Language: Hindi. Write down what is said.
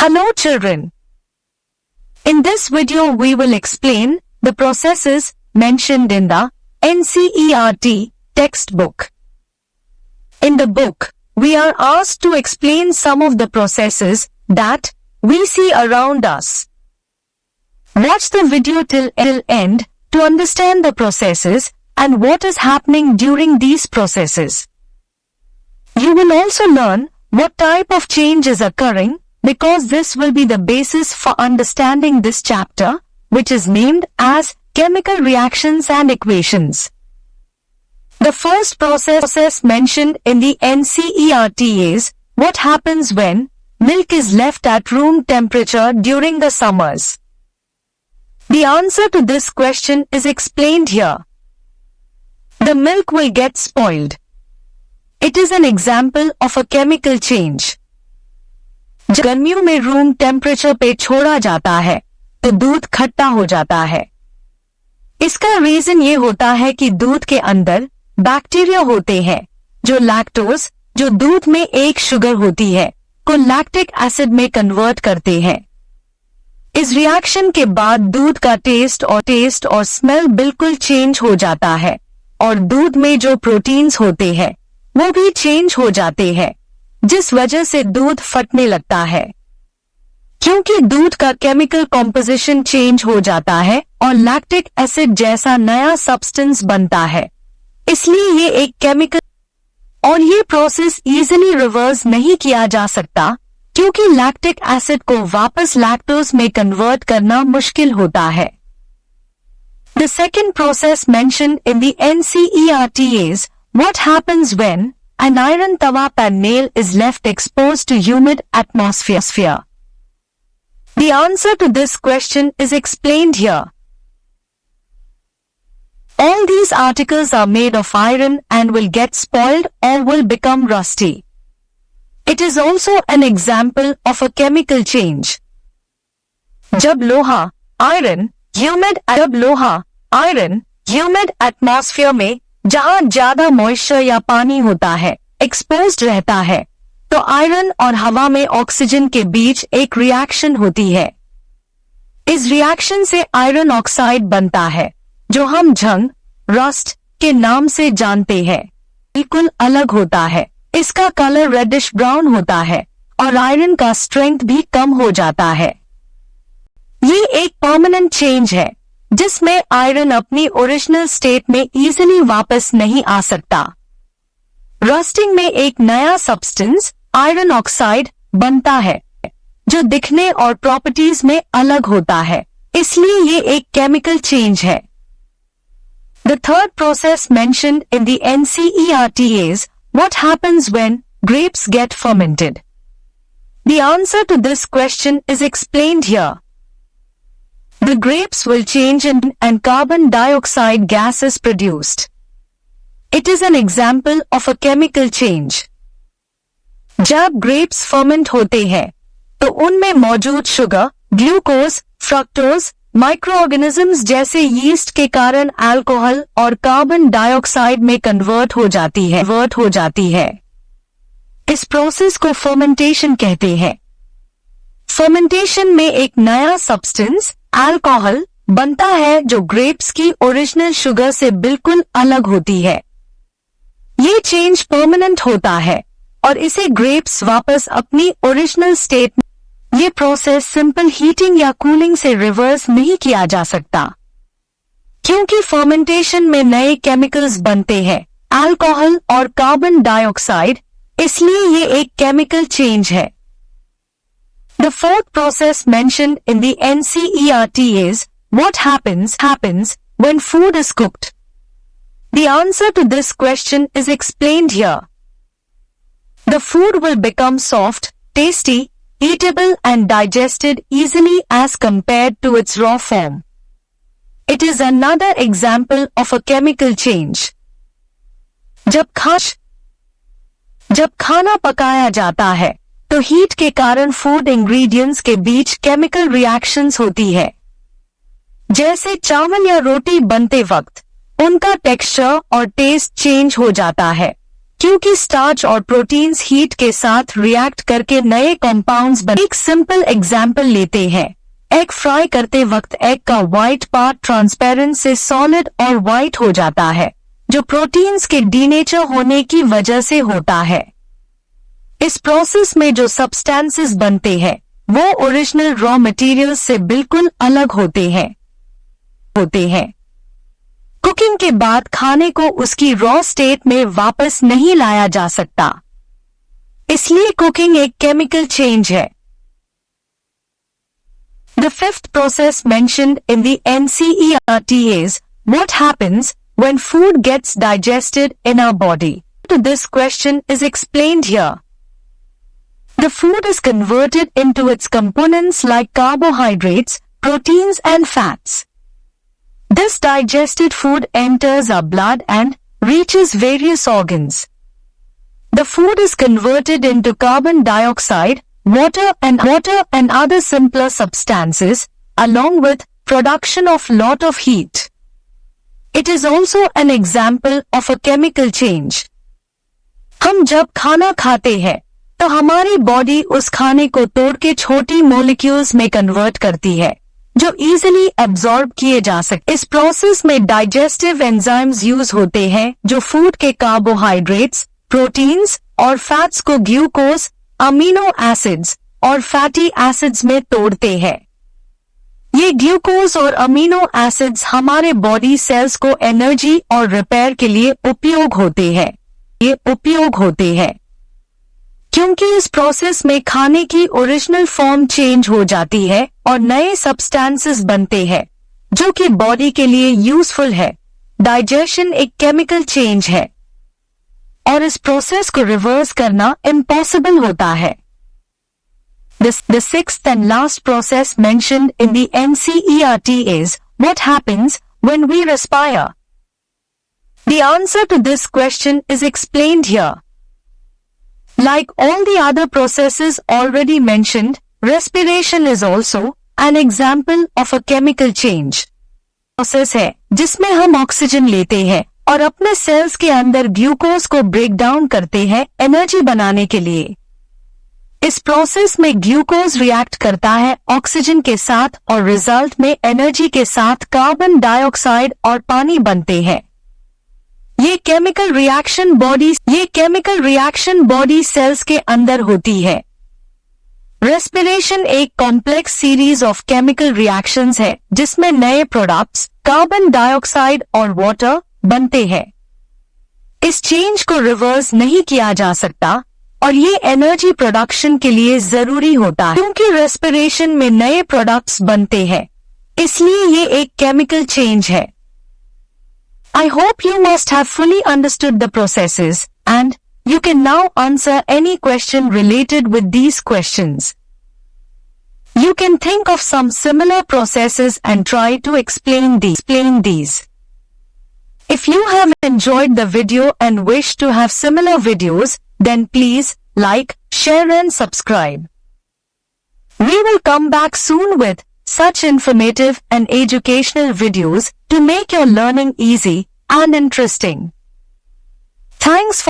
Hello children. In this video we will explain the processes mentioned in the NCERT textbook. In the book, we are asked to explain some of the processes that we see around us. Watch the video till end to understand the processes and what is happening during these processes. You will also learn what type of change is occurring, because this will be the basis for understanding this chapter, which is named as Chemical Reactions and Equations. The first process mentioned in the NCERT is what happens when milk is left at room temperature during the summers. The answer to this question is explained here. The milk will get spoiled. It is an example of a chemical change. जब गर्मियों में रूम टेम्परेचर पे छोड़ा जाता है तो दूध खट्टा हो जाता है। इसका रीजन ये होता है कि दूध के अंदर बैक्टीरिया होते हैं जो लैक्टोज, जो दूध में एक शुगर होती है, को लैक्टिक एसिड में कन्वर्ट करते हैं। इस रिएक्शन के बाद दूध का टेस्ट और स्मेल बिल्कुल चेंज हो जाता है और दूध में जो प्रोटीन्स होते हैं वो भी चेंज हो जाते हैं, जिस वजह से दूध फटने लगता है। क्योंकि दूध का केमिकल कॉम्पोजिशन चेंज हो जाता है और लैक्टिक एसिड जैसा नया सब्सटेंस बनता है, इसलिए ये एक केमिकल और ये प्रोसेस इजीली रिवर्स नहीं किया जा सकता, क्योंकि लैक्टिक एसिड को वापस लैक्टोज में कन्वर्ट करना मुश्किल होता है। The second process mentioned in the NCERT is what happens when an iron tawa pan nail is left exposed to humid atmosphere. The answer to this question is explained here. All these articles are made of iron and will get spoiled or will become rusty. It is also an example of a chemical change. जब लोहा आयरन ह्यूमिड एटमॉस्फेयर में जहां ज्यादा मॉइस्चर या पानी होता है एक्सपोज्ड रहता है, तो आयरन और हवा में ऑक्सीजन के बीच एक रिएक्शन होती है। इस रिएक्शन से आयरन ऑक्साइड बनता है जो हम जंग रस्ट के नाम से जानते हैं। बिल्कुल अलग होता है, इसका कलर रेडिश ब्राउन होता है और आयरन का स्ट्रेंथ भी कम हो जाता है। ये एक परमानेंट चेंज है जिसमें आयरन अपनी ओरिजिनल स्टेट में इजीली वापस नहीं आ सकता। रस्टिंग में एक नया सब्सटेंस आयरन ऑक्साइड बनता है जो दिखने और प्रॉपर्टीज में अलग होता है, इसलिए ये एक केमिकल चेंज है। The third process mentioned in the NCERT is what happens when grapes get fermented. The answer to this question is explained here. The grapes will change and carbon dioxide gas is produced. It is an example of a chemical change. जब grapes ferment होते हैं तो उनमें मौजूद शुगर, ग्लूकोज, फ्रक्टोज, माइक्रोऑर्गेनिजम्स जैसे यीस्ट के कारण अल्कोहल और कार्बन डाइऑक्साइड में कन्वर्ट हो जाती है। इस प्रोसेस को फर्मेंटेशन कहते हैं। फर्मेंटेशन में एक नया सब्सटेंस अल्कोहल बनता है जो ग्रेप्स की ओरिजिनल शुगर से बिल्कुल अलग होती है। ये चेंज परमानेंट होता है और इसे ग्रेप्स वापस अपनी ओरिजिनल स्टेट में। ये प्रोसेस सिंपल हीटिंग या कूलिंग से रिवर्स नहीं किया जा सकता, क्योंकि फर्मेंटेशन में नए केमिकल्स बनते हैं, अल्कोहल और कार्बन डाइऑक्साइड, इसलिए ये एक केमिकल चेंज है। The fourth process mentioned in the NCERT is what happens when food is cooked. The answer to this question is explained here. The food will become soft, tasty, eatable and digested easily as compared to its raw form. It is another example of a chemical change. जब खाना पकाया जाता है तो हीट के कारण फूड इंग्रेडिएंट्स के बीच केमिकल रिएक्शंस होती है। जैसे चावल या रोटी बनते वक्त उनका टेक्सचर और टेस्ट चेंज हो जाता है क्योंकि स्टार्च और प्रोटीन्स हीट के साथ रिएक्ट करके नए कंपाउंड्स बन। एक सिंपल एग्जाम्पल लेते हैं। एग फ्राई करते वक्त एग का व्हाइट पार्ट ट्रांसपेरेंट से सॉलिड और व्हाइट हो जाता है, जो प्रोटीन्स के डीनेचर होने की वजह से होता है। इस प्रोसेस में जो सब्सटेंसेस बनते हैं वो ओरिजिनल रॉ मटेरियल्स से बिल्कुल अलग होते हैं। कुकिंग के बाद खाने को उसकी रॉ स्टेट में वापस नहीं लाया जा सकता, इसलिए कुकिंग एक केमिकल चेंज है। The fifth process mentioned in the NCERT is what happens when food gets digested in our body. This question is explained here. The food is converted into its components like carbohydrates, proteins and fats. This digested food enters our blood and reaches various organs. The food is converted into carbon dioxide, water and other simpler substances, along with production of lot of heat. It is also an example of a chemical change. हम जब खाना खाते हैं तो हमारी बॉडी उस खाने को तोड़ के छोटी मॉलिक्यूल्स में कन्वर्ट करती है, जो इजीली एब्जॉर्ब किए जा सकते। इस प्रोसेस में डाइजेस्टिव एंजाइम्स यूज होते हैं जो फूड के कार्बोहाइड्रेट्स, प्रोटीन्स और फैट्स को ग्लूकोज, अमीनो एसिड्स और फैटी एसिड्स में तोड़ते हैं। ये ग्लूकोज और अमीनो एसिड्स हमारे बॉडी सेल्स को एनर्जी और रिपेयर के लिए उपयोग होते हैं। क्योंकि इस प्रोसेस में खाने की ओरिजिनल फॉर्म चेंज हो जाती है और नए सब्सटेंसेस बनते हैं जो कि बॉडी के लिए यूजफुल है। डाइजेशन एक केमिकल चेंज है और इस प्रोसेस को रिवर्स करना इम्पॉसिबल होता है। The sixth and last process mentioned in the NCERT is what happens when we respire. The answer to this question is explained here. Like all the other processes already mentioned, respiration is also an example of a chemical change. Process है जिसमें हम ऑक्सीजन लेते हैं और अपने सेल्स के अंदर ग्लूकोज को ब्रेक डाउन करते हैं एनर्जी बनाने के लिए। इस प्रोसेस में ग्लूकोज रिएक्ट करता है ऑक्सीजन के साथ और रिजल्ट में एनर्जी के साथ कार्बन डाइऑक्साइड और पानी बनते हैं। ये केमिकल रिएक्शन बॉडी सेल्स के अंदर होती है। रेस्पिरेशन एक complex series of chemical reactions है जिसमें नए प्रोडक्ट्स, कार्बन डाइऑक्साइड और वाटर बनते हैं। इस चेंज को रिवर्स नहीं किया जा सकता और ये एनर्जी प्रोडक्शन के लिए जरूरी होता है। क्योंकि रेस्पिरेशन में नए प्रोडक्ट्स बनते हैं, इसलिए ये एक केमिकल चेंज है। I hope you must have fully understood the processes and you can now answer any question related with these questions. You can think of some similar processes and try to explain these. If you have enjoyed the video and wish to have similar videos, then please like, share and subscribe. We will come back soon with such informative and educational videos to make your learning easy and interesting. Thanks for